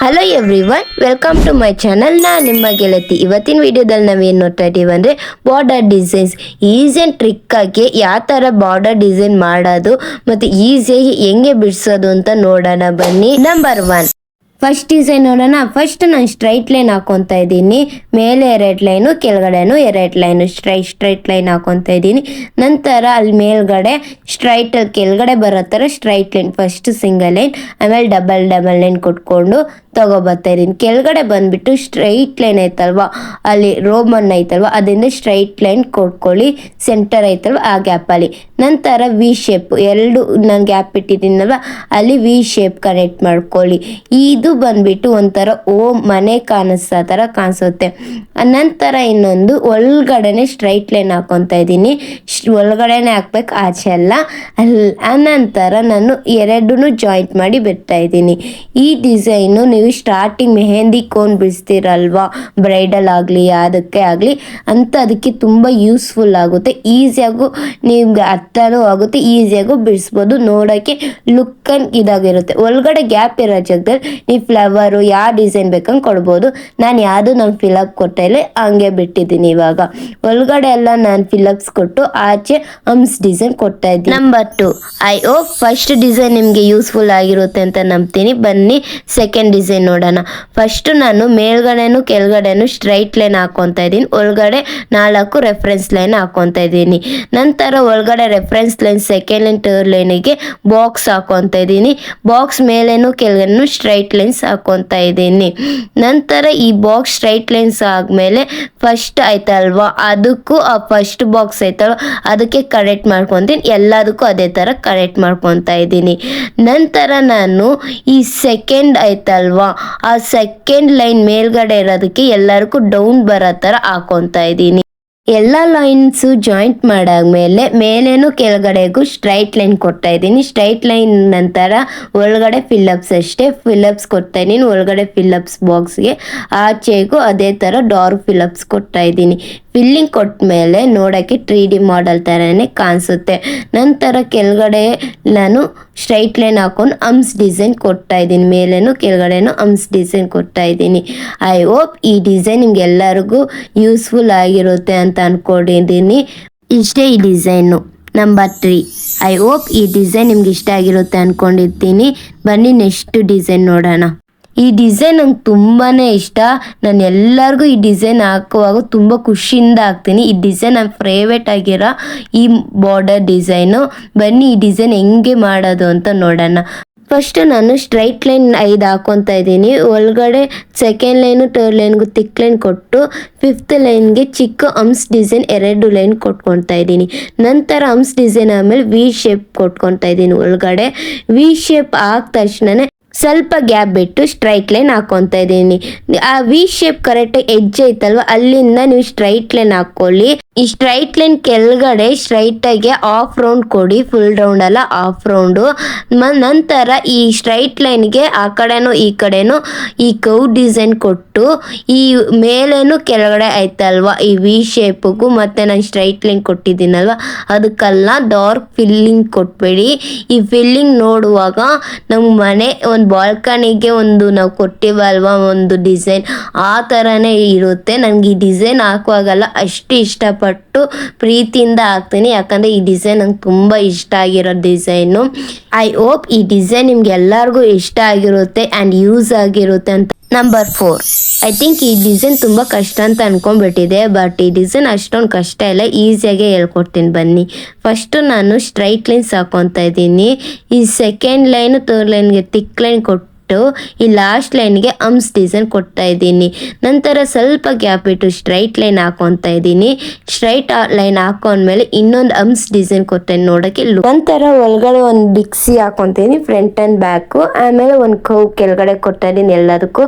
Hello everyone, welcome to my channel. ನಾನು ನಿಮ್ಮ ಗೆಳತಿ. ಇವತ್ತಿನ ವಿಡಿಯೋದಲ್ಲಿ ನಾವೇನು ನೋಡ್ತಾ ಇದ್ದೀವಿ ಅಂದರೆ ಬಾರ್ಡರ್ ಡಿಸೈನ್ಸ್. ಈಸಿ ಆ್ಯಂಡ್ ಟ್ರಿಕ್ಕಾಗಿ ಯಾವ ಥರ ಬಾರ್ಡರ್ ಡಿಸೈನ್ ಮಾಡೋದು ಮತ್ತು ಈಸಿಯಾಗಿ ಹೆಂಗೆ ಬಿಡಿಸೋದು ಅಂತ ನೋಡೋಣ ಬನ್ನಿ. ನಂಬರ್ 1 ಫಸ್ಟ್ ಡಿಸೈನ್ ನೋಡೋಣ. ಫಸ್ಟ್ ನಾನು ಸ್ಟ್ರೈಟ್ ಲೈನ್ ಹಾಕೊತಾ ಇದ್ದೀನಿ. ಮೇಲೆ 2 ಲೈನು, ಕೆಳಗಡೆನೂ 2 ಲೈನು, ಸ್ಟ್ರೈಟ್ ಲೈನ್ ಹಾಕೊತಾ ಇದ್ದೀನಿ. ನಂತರ ಅಲ್ಲಿ ಮೇಲ್ಗಡೆ ಸ್ಟ್ರೈಟ್ ಕೆಳಗಡೆ ಬರೋ ಥರ straight line, first single line, ಆಮೇಲೆ ಡಬಲ್ ಲೈನ್ ಕೊಟ್ಕೊಂಡು ತಗೋಬರ್ತಾ ಇದ್ದೀನಿ. ಕೆಳಗಡೆ ಬಂದುಬಿಟ್ಟು ಸ್ಟ್ರೈಟ್ ಲೈನ್ ಐತಲ್ವ, ಅಲ್ಲಿ ರೋಮನ್ ಐತಲ್ವ, ಅದರಿಂದ ಸ್ಟ್ರೈಟ್ ಲೈನ್ ಕೊಟ್ಕೊಳ್ಳಿ. ಸೆಂಟರ್ ಐತಲ್ವ ಆ ಗ್ಯಾಪಲ್ಲಿ. ನಂತರ ವಿ ಶೇಪ್, ಎರಡು ನಾನು ಗ್ಯಾಪ್ ಇಟ್ಟಿದ್ದೀನಲ್ವ, ಅಲ್ಲಿ ವಿ ಶೇಪ್ ಕನೆಕ್ಟ್ ಮಾಡ್ಕೊಳ್ಳಿ. ಇದು ಬಂದ್ಬಿಟ್ಟು ಒಂಥರ ಮನೆ ಕಾಣಿಸೋ ಥರ ಕಾಣಿಸುತ್ತೆ. ನಂತರ ಇನ್ನೊಂದು ಒಳಗಡೆನೆ ಸ್ಟ್ರೈಟ್ ಲೈನ್ ಹಾಕೊತಾ ಇದ್ದೀನಿ. ಒಳಗಡೆನೆ ಹಾಕ್ಬೇಕು, ಆಚೆ ಅಲ್ಲ. ಅನಂತರ ನಾನು ಎರಡೂ ಜಾಯಿಂಟ್ ಮಾಡಿ ಬಿಡ್ತಾ ಇದ್ದೀನಿ. ಈ ಡಿಸೈನು ನೀವು ಸ್ಟಾರ್ಟಿಂಗ್ ಮೆಹಂದಿ ಕೋನ್ ಬಿಡಿಸ್ತೀರಲ್ವಾ, ಬ್ರೈಡಲ್ ಆಗಲಿ ಯಾವುದಕ್ಕೆ ಆಗಲಿ ಅಂತ, ಅದಕ್ಕೆ ತುಂಬ ಯೂಸ್ಫುಲ್ ಆಗುತ್ತೆ. ಈಸಿಯಾಗೂ ನಿಮ್ಗೆ ಅರ್ಥನೂ ಆಗುತ್ತೆ, ಈಸಿಯಾಗೂ ಬಿಡಿಸ್ಬೋದು. ನೋಡೋಕ್ಕೆ ಲುಕ್ ಇದಾಗಿರುತ್ತೆ. ಒಳಗಡೆ ಗ್ಯಾಪ್ ಇರೋ ಜಾಗದಲ್ಲಿ ನೀವು ಫ್ಲವರು ಯಾವ ಡಿಸೈನ್ ಬೇಕಂಗೆ ಕೊಡ್ಬೋದು. ನಾನು ಯಾವುದು ನಾನು ಫಿಲಪ್ ಕೊಡ್ತಾ ಇಲ್ಲ, ಹಂಗೆ ಬಿಟ್ಟಿದ್ದೀನಿ. ಇವಾಗ ಒಳಗಡೆ ಎಲ್ಲ ನಾನು ಫಿಲಪ್ಸ್ ಕೊಟ್ಟು ಆಚೆ ಹಮ್ಸ್ ಡಿಸೈನ್ ಕೊಡ್ತಾ ಇದ್ದೀನಿ. Number 2, I hope first design ನಿಮಗೆ ಯೂಸ್ಫುಲ್ ಆಗಿರುತ್ತೆ ಅಂತ ನಂಬ್ತೀನಿ. ಬನ್ನಿ ಸೆಕೆಂಡ್ ಡಿಸೈನ್ ನೋಡೋಣ. ಫಸ್ಟ್ ನಾನು ಮೇಲ್ಗಡೆನೂ ಕೆಳಗಡೆನೂ ಸ್ಟ್ರೈಟ್ ಲೈನ್ ಹಾಕೊತಾ ಇದ್ದೀನಿ. ಒಳಗಡೆ 4 ರೆಫರೆನ್ಸ್ ಲೈನ್ ಹಾಕೊತಾ ಇದ್ದೀನಿ. ನಂತರ ಒಳಗಡೆ reference line, second line, third ಲೈನಿಗೆ ಬಾಕ್ಸ್ ಹಾಕೊತಾ ಇದ್ದೀನಿ. ಬಾಕ್ಸ್ ಮೇಲೇನು ಕೆಳಗಡೆನೂ ಸ್ಟ್ರೈಟ್ ಲೈನ್ಸ್ ಹಾಕೊತಾ ಇದ್ದೀನಿ. ನಂತರ ಈ ಬಾಕ್ಸ್ ಸ್ಟ್ರೈಟ್ ಲೈನ್ಸ್ ಆದಮೇಲೆ ಫಸ್ಟ್ ಆಯ್ತಲ್ವಾ, ಅದಕ್ಕೂ ಆ ಫಸ್ಟ್ ಬಾಕ್ಸ್ ಐತಲ್ವ ಅದಕ್ಕೆ ಕನೆಕ್ಟ್ ಮಾಡ್ಕೊತೀನಿ. ಎಲ್ಲದಕ್ಕೂ ಅದೇ ಥರ ಕನೆಕ್ಟ್ ಮಾಡ್ಕೊತಾ ಇದ್ದೀನಿ. ನಂತರ ನಾನು ಈ ಸೆಕೆಂಡ್ ಐತಲ್ವಾ, ಆ ಸೆಕೆಂಡ್ ಲೈನ್ ಮೇಲ್ಗಡೆ ಇರೋದಕ್ಕೆ ಎಲ್ಲರಿಗೂ ಡೌನ್ ಬರೋ ಥರ ಹಾಕೊತಾ ಇದ್ದೀನಿ. ಎಲ್ಲ ಲೈನ್ಸು ಜಾಯಿಂಟ್ ಮಾಡಾದ್ಮೇಲೆ ಮೇಲೇನು ಕೆಳಗಡೆಗೂ ಸ್ಟ್ರೈಟ್ ಲೈನ್ ಕೊಡ್ತಾ ಇದ್ದೀನಿ. ಸ್ಟ್ರೈಟ್ ಲೈನ್ ನಂತರ ಒಳಗಡೆ ಫಿಲ್ಲಪ್ಸ್, ಅಷ್ಟೇ ಫಿಲ್ಲಪ್ಸ್ ಕೊಡ್ತಾ ಇದ್ದೀನಿ. ಒಳಗಡೆ ಫಿಲ್ಲಪ್ಸ್ ಬಾಕ್ಸ್ಗೆ, ಆಚೆಗೂ ಅದೇ ಥರ ಡಾರ್ಕ್ ಫಿಲ್ಲಪ್ಸ್ ಕೊಡ್ತಾ ಇದ್ದೀನಿ. ಫಿಲ್ಲಿಂಗ್ ಕೊಟ್ಟ ಮೇಲೆ ನೋಡೋಕ್ಕೆ 3D ಮಾಡೆಲ್ ಥರನೇ ಕಾಣಿಸುತ್ತೆ. ನಂತರ ಕೆಳಗಡೆ ನಾನು ಸ್ಟ್ರೈಟ್ ಲೈನ್ ಹಾಕೊಂಡು ಹಮ್ಸ್ ಡಿಸೈನ್ ಕೊಡ್ತಾ ಇದ್ದೀನಿ. ಮೇಲೇನು ಕೆಳಗಡೆನೂ ಹಮ್ಸ್ ಡಿಸೈನ್ ಕೊಡ್ತಾ ಇದ್ದೀನಿ. ಐ ಹೋಪ್ ಈ ಡಿಸೈನ್ ನಿಮ್ಗೆ ಎಲ್ಲರಿಗೂ ಯೂಸ್ಫುಲ್ ಆಗಿರುತ್ತೆ ಅಂತ ಅಂದ್ಕೊಂಡಿದ್ದೀನಿ. ಇಷ್ಟೇ ಈ ಡಿಸೈನು. ನಂಬರ್ 3, ಐ ಹೋಪ್ ಈ ಡಿಸೈನ್ ನಿಮ್ಗೆ ಇಷ್ಟ ಆಗಿರುತ್ತೆ ಅಂದ್ಕೊಂಡಿದ್ದೀನಿ. ಬನ್ನಿ ನೆಕ್ಸ್ಟ್ ಡಿಸೈನ್ ನೋಡೋಣ. ಈ ಡಿಸೈನ್ ನಂಗೆ ತುಂಬಾ ಇಷ್ಟ. ನಾನು ಎಲ್ಲರಿಗೂ ಈ ಡಿಸೈನ್ ಹಾಕುವಾಗ ತುಂಬ ಖುಷಿಯಿಂದ ಹಾಕ್ತೀನಿ. ಈ ಡಿಸೈನ್ ನನ್ನ ಫೇವ್ರೇಟ್ ಆಗಿರೋ ಈ ಬಾರ್ಡರ್ ಡಿಸೈನು. ಬನ್ನಿ ಈ ಡಿಸೈನ್ ಹೆಂಗೆ ಮಾಡೋದು ಅಂತ ನೋಡೋಣ. ಫಸ್ಟ್ ನಾನು ಸ್ಟ್ರೈಟ್ ಲೈನ್ 5 ಹಾಕೊತಾ ಇದ್ದೀನಿ. ಒಳಗಡೆ ಸೆಕೆಂಡ್ ಲೈನು, ಥರ್ಡ್ ಲೈನ್ಗೂ ತಿಕ್ ಲೈನ್ ಕೊಟ್ಟು 5th ಲೈನ್ಗೆ ಚಿಕ್ಕ ಹಮ್ಸ್ ಡಿಸೈನ್ 2 ಲೈನ್ ಕೊಟ್ಕೊತಾ ಇದ್ದೀನಿ. ನಂತರ ಹಮ್ಸ್ ಡಿಸೈನ್ ಆದಮೇಲೆ ವಿ ಶೇಪ್ ಕೊಟ್ಕೊತಾ ಇದ್ದೀನಿ. ಒಳಗಡೆ ವಿ ಶೇಪ್ ಆದ ತಕ್ಷಣ ಸ್ವಲ್ಪ ಗ್ಯಾಪ್ ಬಿಟ್ಟು ಸ್ಟ್ರೈಟ್ ಲೈನ್ ಹಾಕೊತಾ ಇದ್ದೀನಿ. ಆ ವಿ ಶೇಪ್ ಕರೆಕ್ಟಾಗಿ ಎಡ್ಜ್ ಐತಲ್ವ, ಅಲ್ಲಿಂದ ನೀವು ಸ್ಟ್ರೈಟ್ ಲೈನ್ ಹಾಕ್ಕೊಳ್ಳಿ. ಈ ಸ್ಟ್ರೈಟ್ ಲೈನ್ ಕೆಳಗಡೆ ಸ್ಟ್ರೈಟಾಗಿ ಹಾಫ್ ರೌಂಡ್ ಕೊಡಿ, ಫುಲ್ ರೌಂಡ್ ಅಲ್ಲ, ಹಾಫ್ ರೌಂಡು. ನಂತರ ಈ ಸ್ಟ್ರೈಟ್ ಲೈನ್ಗೆ ಆ ಕಡೆನೂ ಈ ಕಡೆನೂ ಈ ಕವ್ ಡಿಸೈನ್ ಕೊಟ್ಟು, ಈ ಮೇಲೇನು ಕೆಳಗಡೆ ಐತಲ್ವ ಈ ವಿ ಶೇಪ್ಗೂ ಮತ್ತು ನಾನು ಸ್ಟ್ರೈಟ್ ಲೈನ್ ಕೊಟ್ಟಿದ್ದೀನಲ್ವ ಅದಕ್ಕೆಲ್ಲ ಡಾರ್ಕ್ ಫಿಲ್ಲಿಂಗ್ ಕೊಟ್ಬೇಡಿ. ಈ ಫಿಲ್ಲಿಂಗ್ ನೋಡುವಾಗ ನಮ್ಮ ಮನೆ ಒಂದು ಬಾಲ್ಕನಿಗೆ ಒಂದು ನಾವು ಕೊಟ್ಟಿವಲ್ವ ಒಂದು ಡಿಸೈನ್, ಆ ಥರನೇ ಇರುತ್ತೆ. ನನಗೆ ಈ ಡಿಸೈನ್ ಹಾಕುವಾಗೆಲ್ಲ ಅಷ್ಟು ಇಷ್ಟಪಟ್ಟು ಪ್ರೀತಿಯಿಂದ ಹಾಕ್ತೀನಿ, ಯಾಕಂದರೆ ಈ ಡಿಸೈನ್ ನಂಗೆ ತುಂಬ ಇಷ್ಟ ಆಗಿರೋ ಡಿಸೈನು. ಐ ಹೋಪ್ ಈ ಡಿಸೈನ್ ನಿಮ್ಗೆ ಎಲ್ಲರಿಗೂ ಇಷ್ಟ ಆಗಿರುತ್ತೆ ಆ್ಯಂಡ್ ಯೂಸ್ ಆಗಿರುತ್ತೆ ಅಂತ. ನಂಬರ್ 4, ಐ ಥಿಂಕ್ ಈ ಡಿಸೈನ್ ತುಂಬ ಕಷ್ಟ ಅಂತ ಅಂದ್ಕೊಂಡ್ಬಿಟ್ಟಿದೆ. ಬಟ್ ಈ ಡಿಸೈನ್ ಅಷ್ಟೊಂದು ಕಷ್ಟ ಇಲ್ಲ, ಈಸಿಯಾಗೆ ಹೇಳ್ಕೊಡ್ತೀನಿ ಬನ್ನಿ. ಫಸ್ಟು ನಾನು ಸ್ಟ್ರೈಟ್ ಲೈನ್ಸ್ ಹಾಕೊತಾ ಇದ್ದೀನಿ. ಈ ಸೆಕೆಂಡ್ ಲೈನು, ಥರ್ಡ್ ಲೈನ್ಗೆ ತಿಕ್ ಲೈನ್ ಕೊಟ್ಟು ಈ ಲಾಸ್ಟ್ ಲೈನ್ಗೆ ಹಮ್ಸ್ ಡಿಸೈನ್ ಕೊಡ್ತಾ ಇದ್ದೀನಿ. ನಂತರ ಸ್ವಲ್ಪ ಗ್ಯಾಪ್ ಇಟ್ಟು ಸ್ಟ್ರೈಟ್ ಲೈನ್ ಹಾಕೊತಾ ಇದ್ದೀನಿ. ಸ್ಟ್ರೈಟ್ ಲೈನ್ ಹಾಕೊಂಡ್ಮೇಲೆ ಇನ್ನೊಂದು ಹಮ್ಸ್ ಡಿಸೈನ್ ಕೊಡ್ತೇನೆ ನೋಡೋಕ್ಕೆ. ನಂತರ ಒಳಗಡೆ ಒಂದು ಬಿಕ್ಸಿ ಹಾಕೊತೀನಿ, ಫ್ರಂಟ್ ಆ್ಯಂಡ್ ಬ್ಯಾಕು. ಆಮೇಲೆ ಒಂದು ಕವ್ ಕೆಳಗಡೆ ಕೊಡ್ತಾ ಇದ್ದೀನಿ. ಎಲ್ಲದಕ್ಕೂ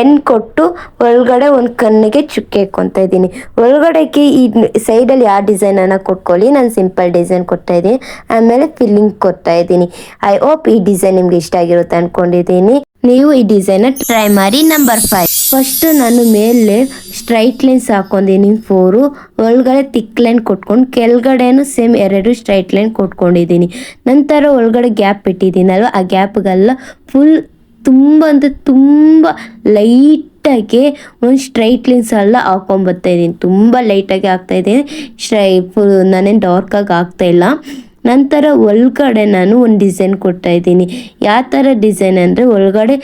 ಎನ್ ಕೊಟ್ಟು ಒಳಗಡೆ ಒಂದು ಕಣ್ಣಿಗೆ ಚುಕ್ಕೆ ಹಾಕೊತಾ ಇದ್ದೀನಿ. ಒಳಗಡೆಗೆ ಈ ಸೈಡಲ್ಲಿ ಯಾವ ಡಿಸೈನನ್ನು ಕೊಟ್ಕೊಳ್ಳಿ, ನಾನು ಸಿಂಪಲ್ ಡಿಸೈನ್ ಕೊಡ್ತಾ ಇದ್ದೀನಿ. ಆಮೇಲೆ ಫಿಲ್ಲಿಂಗ್ ಕೊಡ್ತಾ ಇದ್ದೀನಿ. ಐ ಹೋಪ್ ಈ ಡಿಸೈನ್ ನಿಮ್ಗೆ ಇಷ್ಟ ಆಗಿರುತ್ತೆ ಅಂದ್ಕೊಂಡಿದ್ದೀನಿ. ನೀವು ಈ ಡಿಸೈನ್ ಟ್ರೈ ಮಾಡಿ. ನಂಬರ್ 5, ಫಸ್ಟ್ ನಾನು ಮೇಲೆ ಸ್ಟ್ರೈಟ್ ಲೈನ್ಸ್ ಹಾಕೊಂಡಿದ್ದೀನಿ 4, ಒಳಗಡೆ ತಿಕ್ ಲೈನ್ ಕೊಟ್ಕೊಂಡು ಕೆಳಗಡೆನೂ ಸೇಮ್ 2 ಸ್ಟ್ರೈಟ್ ಲೈನ್ ಕೊಟ್ಕೊಂಡಿದ್ದೀನಿ. ನಂತರ ಒಳಗಡೆ ಗ್ಯಾಪ್ ಇಟ್ಟಿದ್ದೀನಲ್ವ, ಆ ಗ್ಯಾಪ್ಗೆಲ್ಲ ಫುಲ್ ತುಂಬ ಅಂದರೆ ತುಂಬ ಲೈಟಾಗಿ ಒಂದು ಸ್ಟ್ರೈಟ್ ಲೈನ್ಸ್ ಎಲ್ಲ ಹಾಕೊಂಬರ್ತಾ ಇದ್ದೀನಿ. ತುಂಬ ಲೈಟಾಗಿ ಹಾಕ್ತಾಯಿದ್ದೀನಿ, ಫುಲ್ ನಾನೇನು ಡಾರ್ಕಾಗಿ ಹಾಕ್ತಾಯಿಲ್ಲ. ನಂತರ ಒಳಗಡೆ ನಾನು ಒಂದು ಡಿಸೈನ್ ಕೊಡ್ತಾಯಿದ್ದೀನಿ. ಯಾವ ಥರ ಡಿಸೈನ್ ಅಂದರೆ ಒಳಗಡೆ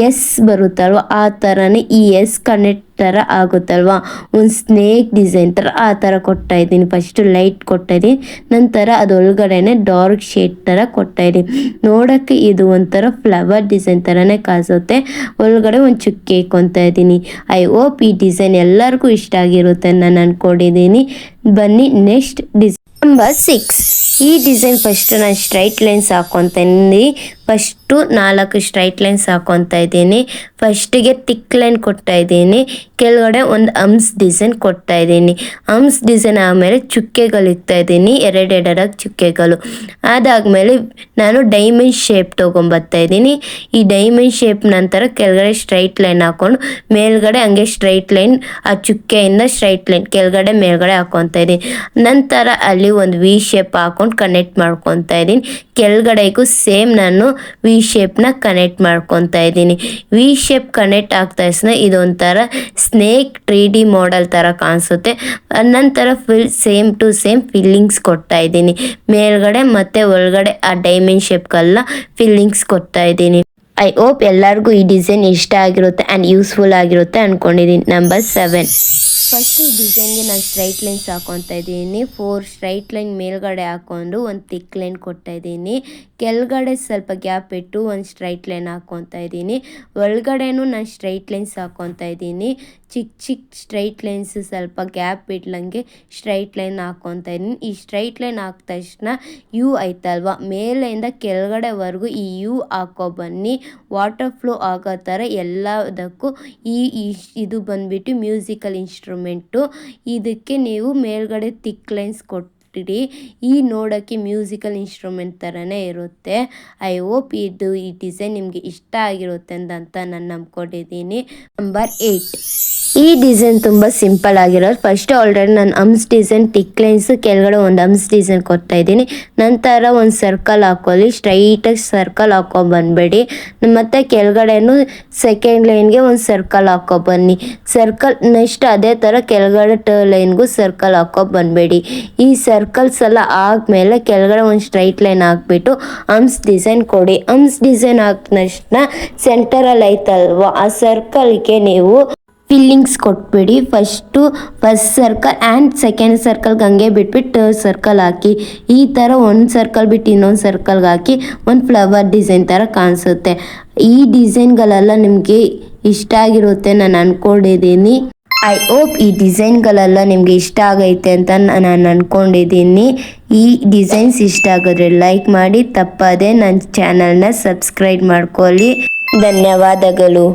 ಎಸ್ ಬರುತ್ತಲ್ವ, ಆ ಥರನೇ ಈ ಎಸ್ ಕನೆಕ್ಟ್ ಥರ ಆಗುತ್ತಲ್ವ, ಒಂದು ಸ್ನೇಕ್ ಡಿಸೈನ್ ಥರ ಆ ಥರ ಕೊಡ್ತಾಯಿದ್ದೀನಿ. ಫಸ್ಟು ಲೈಟ್ ಕೊಡ್ತಾಯಿದ್ದೀನಿ, ನಂತರ ಅದು ಒಳಗಡೆನೆ ಡಾರ್ಕ್ ಶೇಡ್ ಥರ ಕೊಡ್ತಾಯಿದ್ದೀನಿ. ನೋಡೋಕ್ಕೆ ಇದು ಒಂಥರ ಫ್ಲವರ್ ಡಿಸೈನ್ ಥರನೇ ಕಾಣಿಸುತ್ತೆ. ಒಳಗಡೆ ಒಂದು ಚುಕ್ಕೆ ಇಕ್ಕೊತಾ ಇದ್ದೀನಿ. ಐ ಹೋಪ್ ಈ ಡಿಸೈನ್ ಎಲ್ಲರಿಗೂ ಇಷ್ಟ ಆಗಿರುತ್ತೆ ನಾನು ಅಂದ್ಕೊಂಡಿದ್ದೀನಿ. ಬನ್ನಿ ನೆಕ್ಸ್ಟ್ ಡಿಸೈನ್ ನಂಬರ್ 6. ಈ ಡಿಸೈನ್ ಫಸ್ಟು ನಾನು ಸ್ಟ್ರೈಟ್ ಲೈನ್ಸ್ ಹಾಕ್ಕೊತಾ ಇದ್ದೀನಿ. ಫಸ್ಟು 4 ಸ್ಟ್ರೈಟ್ ಲೈನ್ಸ್ ಹಾಕ್ಕೊತಾ ಇದ್ದೀನಿ. ಫಸ್ಟಿಗೆ ತಿಕ್ ಲೈನ್ ಕೊಡ್ತಾ ಇದ್ದೀನಿ, ಕೆಳಗಡೆ ಒಂದು ಹಮ್ಸ್ ಡಿಸೈನ್ ಕೊಡ್ತಾ ಇದ್ದೀನಿ. ಹಮ್ಸ್ ಡಿಸೈನ್ ಆದಮೇಲೆ ಚುಕ್ಕೆಗಳು ಇಕ್ತಾ ಇದ್ದೀನಿ, ಎರಡೆರಡಾಗಿ ಚುಕ್ಕೆಗಳು. ಅದಾದಮೇಲೆ ನಾನು ಡೈಮಂಡ್ ಶೇಪ್ ತೊಗೊಂಬರ್ತಾ ಇದ್ದೀನಿ. ಈ ಡೈಮಂಡ್ ಶೇಪ್ ನಂತರ ಕೆಳಗಡೆ ಸ್ಟ್ರೈಟ್ ಲೈನ್ ಹಾಕ್ಕೊಂಡು ಮೇಲ್ಗಡೆ ಹಂಗೆ ಸ್ಟ್ರೈಟ್ ಲೈನ್, ಆ ಚುಕ್ಕೆಯಿಂದ ಸ್ಟ್ರೈಟ್ ಲೈನ್ ಕೆಳಗಡೆ ಮೇಲ್ಗಡೆ ಹಾಕ್ಕೊತಾ ಇದ್ದೀನಿ. ನಂತರ ಅಲ್ಲಿ ಒಂದು ವಿ ಶೇಪ್ ಹಾಕ್ಕೊಂಡು ಕನೆಕ್ಟ್ ಮಾಡ್ಕೊತಾ ಇದ್ದೀನಿ. ಕೆಳಗಡೆಗೂ ಸೇಮ್ ನಾನು ವಿ ಶೇಪ್ನ ಕನೆಕ್ಟ್ ಮಾಡ್ಕೊತಾ ಇದ್ದೀನಿ. ವಿ ಶೇಪ್ ಕನೆಕ್ಟ್ ಆಗ್ತಾ ಇದ್ದ ಇದೊಂಥರ ಸ್ನೇಕ್ 3D ಮಾಡೆಲ್ ಥರ ಕಾಣಿಸುತ್ತೆ. ನಂತರ ಸೇಮ್ ಟು ಸೇಮ್ ಫಿಲ್ಲಿಂಗ್ಸ್ ಕೊಡ್ತಾ ಇದ್ದೀನಿ ಮೇಲ್ಗಡೆ ಮತ್ತು ಒಳಗಡೆ ಆ ಡೈಮಂಡ್ ಶೇಪ್ಗೆಲ್ಲ ಫಿಲ್ಲಿಂಗ್ಸ್ ಕೊಡ್ತಾ ಇದ್ದೀನಿ. ಐ ಹೋಪ್ ಎಲ್ಲರಿಗೂ ಈ ಡಿಸೈನ್ ಇಷ್ಟ ಆಗಿರುತ್ತೆ ಆ್ಯಂಡ್ ಯೂಸ್ಫುಲ್ ಆಗಿರುತ್ತೆ ಅಂದ್ಕೊಂಡಿದ್ದೀನಿ. ನಂಬರ್ 7. ಫಸ್ಟ್ ಈ ಡಿಸೈನ್ಗೆ ನಾನು ಸ್ಟ್ರೈಟ್ ಲೈನ್ಸ್ ಹಾಕ್ಕೊತಾ ಇದ್ದೀನಿ. 4 ಸ್ಟ್ರೈಟ್ ಲೈನ್ ಮೇಲ್ಗಡೆ ಹಾಕ್ಕೊಂಡು ಒಂದು ತಿಕ್ ಲೈನ್ ಕೊಡ್ತಾ ಇದ್ದೀನಿ. ಕೆಳಗಡೆ ಸ್ವಲ್ಪ ಗ್ಯಾಪ್ ಇಟ್ಟು ಒಂದು ಸ್ಟ್ರೈಟ್ ಲೈನ್ ಹಾಕ್ಕೊತಾ ಇದ್ದೀನಿ. ಒಳಗಡೆನೂ ನಾನು ಸ್ಟ್ರೈಟ್ ಲೈನ್ಸ್ ಹಾಕ್ಕೊತಾ ಇದ್ದೀನಿ. ಚಿಕ್ಕ ಸ್ಟ್ರೈಟ್ ಲೈನ್ಸ್ ಸ್ವಲ್ಪ ಗ್ಯಾಪ್ ಇಡ್ಲಂಗೆ ಸ್ಟ್ರೈಟ್ ಲೈನ್ ಹಾಕ್ಕೊತಾ ಇದ್ದೀನಿ. ಈ ಸ್ಟ್ರೈಟ್ ಲೈನ್ ಹಾಕಿದ ತಕ್ಷಣ ಯು ಆಯ್ತಲ್ವ, ಮೇಲೆಯಿಂದ ಕೆಳಗಡೆವರೆಗೂ ಈ ಯು ಹಾಕೋ ಬನ್ನಿ. ವಾಟರ್ ಫ್ಲೋ ಆಗೋ ಥರ ಎಲ್ಲದಕ್ಕೂ ಇದು ಬಂದ್ಬಿಟ್ಟು ಮ್ಯೂಸಿಕಲ್ ಇನ್ಸ್ಟ್ರೂಮೆಂಟು. ಇದಕ್ಕೆ ನೀವು ಮೇಲ್ಗಡೆ ತಿಕ್ ಲೈನ್ಸ್ ಕೊಟ್ಟಿಡಿ. ಈ ನೋಡೋಕ್ಕೆ ಮ್ಯೂಸಿಕಲ್ ಇನ್ಸ್ಟ್ರೂಮೆಂಟ್ ಥರನೇ ಇರುತ್ತೆ. ಐ ಹೋಪ್ ಈ ಡಿಸೈನ್ ನಿಮಗೆ ಇಷ್ಟ ಆಗಿರುತ್ತೆ ಅಂತ ನಾನು ನಂಬ್ಕೊಂಡಿದ್ದೀನಿ. ನಂಬರ್ 8. ಈ ಡಿಸೈನ್ ತುಂಬ ಸಿಂಪಲ್ ಆಗಿರೋದು. ಫಸ್ಟ್ ಆಲ್ರೆಡಿ ನಾನು ಹಮ್ಸ್ ಡಿಸೈನ್ ಟಿಕ್ ಲೈನ್ಸ್ ಕೆಳಗಡೆ ಒಂದು ಹಮ್ಸ್ ಡಿಸೈನ್ ಕೊಡ್ತಾ ಇದ್ದೀನಿ. ನಂತರ ಒಂದು ಸರ್ಕಲ್ ಹಾಕೊಳ್ಳಿ, ಸ್ಟ್ರೈಟಾಗಿ ಸರ್ಕಲ್ ಬಂದ್ಬೇಡಿ. ಮತ್ತು ಕೆಳಗಡೆನೂ ಸೆಕೆಂಡ್ ಲೈನ್ಗೆ ಒಂದು ಸರ್ಕಲ್ ಬನ್ನಿ. ಸರ್ಕಲ್ ನೆಕ್ಸ್ಟ್ ಅದೇ ಥರ ಕೆಳಗಡೆ ಲೈನ್ಗೂ ಸರ್ಕಲ್ ಬಂದ್ಬೇಡಿ. ಈ ಸರ್ಕಲ್ಸ್ ಎಲ್ಲ ಆದಮೇಲೆ ಕೆಳಗಡೆ ಒಂದು ಸ್ಟ್ರೈಟ್ ಲೈನ್ ಹಾಕ್ಬಿಟ್ಟು ಹಮ್ಸ್ ಡಿಸೈನ್ ಕೊಡಿ. ಹಮ್ಸ್ ಡಿಸೈನ್ ಹಾಕಿದ ತಕ್ಷಣ ಸೆಂಟರಲ್ಲಿ ಐತಲ್ವ, ಆ ಸರ್ಕಲ್ಗೆ ನೀವು ಫಿಲ್ಲಿಂಗ್ಸ್ ಕೊಟ್ಬಿಡಿ. ಫಸ್ಟ್ ಸರ್ಕಲ್ ಆ್ಯಂಡ್ ಸೆಕೆಂಡ್ ಸರ್ಕಲ್ಗೆ ಹಂಗೆ ಬಿಟ್ಬಿಟ್ಟು ಥರ್ಡ್ ಸರ್ಕಲ್ ಹಾಕಿ. ಈ ಥರ ಒಂದು ಸರ್ಕಲ್ ಬಿಟ್ಟು ಇನ್ನೊಂದು ಸರ್ಕಲ್ಗೆ ಹಾಕಿ ಒಂದು ಫ್ಲವರ್ ಡಿಸೈನ್ ಥರ ಕಾಣಿಸುತ್ತೆ. ಈ ಡಿಸೈನ್ಗಳೆಲ್ಲ ನಿಮಗೆ ಇಷ್ಟ ಆಗಿರುತ್ತೆ ನಾನು ಅಂದ್ಕೊಂಡಿದ್ದೀನಿ. ಐ ಹೋಪ್ ಈ ಡಿಸೈನ್ಗಳೆಲ್ಲ ನಿಮಗೆ ಇಷ್ಟ ಆಗೈತೆ ಅಂತ ನಾನು ಅಂದ್ಕೊಂಡಿದ್ದೀನಿ. ಈ ಡಿಸೈನ್ಸ್ ಇಷ್ಟ ಆಗಿದ್ರೆ ಲೈಕ್ ಮಾಡಿ, ತಪ್ಪದೆ ನನ್ನ ಚಾನಲ್ನ ಸಬ್ಸ್ಕ್ರೈಬ್ ಮಾಡ್ಕೊಳ್ಳಿ. ಧನ್ಯವಾದಗಳು.